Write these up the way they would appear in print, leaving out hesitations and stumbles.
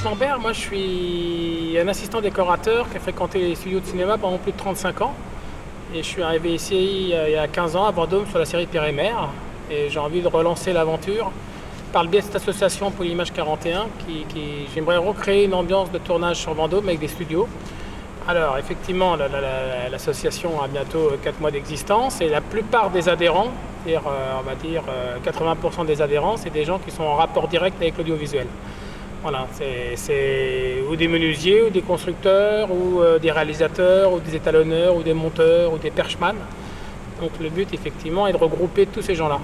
Patrick Lambert, moi je suis un assistant décorateur qui a fréquenté les studios de cinéma pendant plus de 35 ans. Et je suis arrivé ici il y a 15 ans à Vendôme sur la série Père et Mère. Et j'ai envie de relancer l'aventure par le biais de cette association Polyimage 41 j'aimerais recréer une ambiance de tournage sur Vendôme avec des studios. Alors effectivement, l'association a bientôt 4 mois d'existence et la plupart des adhérents, c'est-à-dire on va dire 80% des adhérents, c'est des gens qui sont en rapport direct avec l'audiovisuel. Voilà, c'est ou des menuisiers, ou des constructeurs, ou des réalisateurs, ou des étalonneurs, ou des monteurs, ou des perchemans. Donc le but effectivement est de regrouper tous ces gens-là.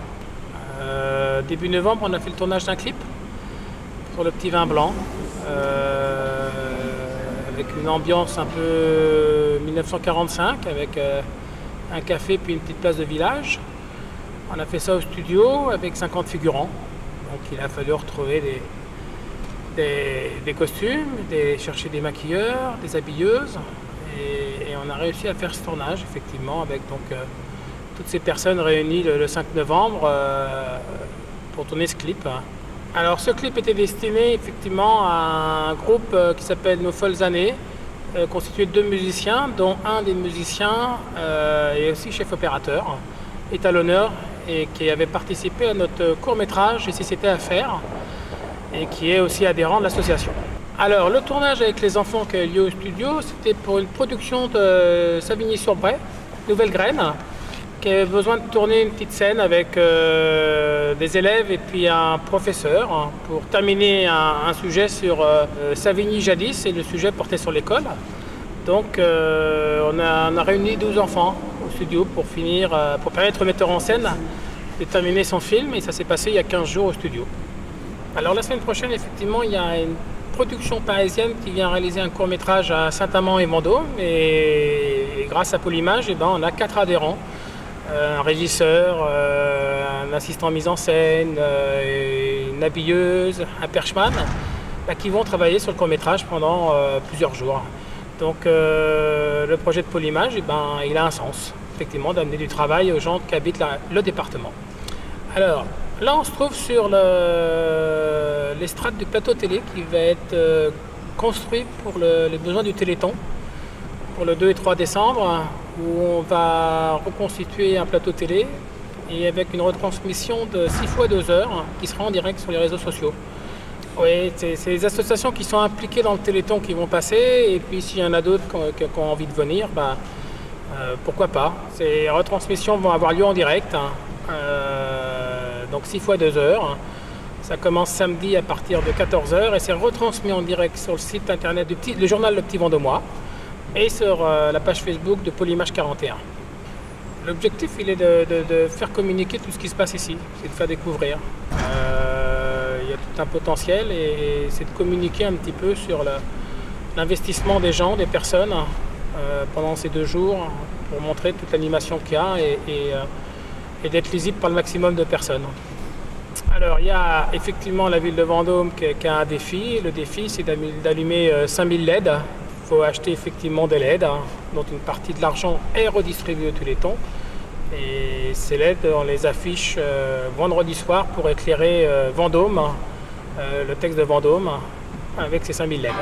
Début novembre, on a fait le tournage d'un clip sur le petit vin blanc. Avec une ambiance un peu 1945, avec un café puis une petite place de village. On a fait ça au studio avec 50 figurants. Donc il a fallu retrouver des costumes, chercher des maquilleurs, des habilleuses. Et on a réussi à faire ce tournage, effectivement, avec donc, toutes ces personnes réunies le 5 novembre pour tourner ce clip. Alors ce clip était destiné effectivement à un groupe qui s'appelle Nos Folles Années, constitué de 2 musiciens, dont un des musiciens est aussi chef opérateur, étalonneur, et qui avait participé à notre court-métrage Et si c'était à faire, et qui est aussi adhérent de l'association. Alors le tournage avec les enfants qui a eu lieu au studio, c'était pour une production de Savigny-sur-Bray, Nouvelle Graine, qui avait besoin de tourner une petite scène avec des élèves et puis un professeur pour terminer un sujet sur Savigny jadis, et le sujet portait sur l'école. Donc on a réuni 12 enfants au studio pour permettre au metteur en scène de terminer son film, et ça s'est passé il y a 15 jours au studio. Alors la semaine prochaine, effectivement, il y a une production parisienne qui vient réaliser un court-métrage à Saint-Amand et Vendôme, et grâce à Polyimage, on a 4 adhérents. Un régisseur, un assistant mise en scène, une habilleuse, un perchman, qui vont travailler sur le court-métrage pendant plusieurs jours. Donc le projet de Polyimage, il a un sens, effectivement, d'amener du travail aux gens qui habitent le département. Alors, là, on se trouve sur l'estrade du plateau télé qui va être construit pour les besoins du Téléthon, pour le 2 et 3 décembre, où on va reconstituer un plateau télé et avec une retransmission de 6 fois 2 heures qui sera en direct sur les réseaux sociaux. Oui, c'est les associations qui sont impliquées dans le Téléthon qui vont passer, et puis s'il y en a d'autres qui ont envie de venir, pourquoi pas. Ces retransmissions vont avoir lieu en direct, donc 6 fois 2 heures. Ça commence samedi à partir de 14 heures et c'est retransmis en direct sur le site internet du journal Le Petit Vendômois et sur la page Facebook de Polyimage 41. L'objectif, il est de faire communiquer tout ce qui se passe ici, c'est de faire découvrir. Il y a tout un potentiel, et c'est de communiquer un petit peu sur l'investissement des gens, des personnes, pendant ces 2 jours, pour montrer toute l'animation qu'il y a et d'être lisible par le maximum de personnes. Alors il y a effectivement la ville de Vendôme qui a un défi. Le défi, c'est d'allumer 5000 LED. Il faut acheter effectivement des LED, dont une partie de l'argent est redistribuée au Téléthon. Et ces LED, on les affiche vendredi soir pour éclairer Vendôme, le texte de Vendôme, avec ces 5000 LED.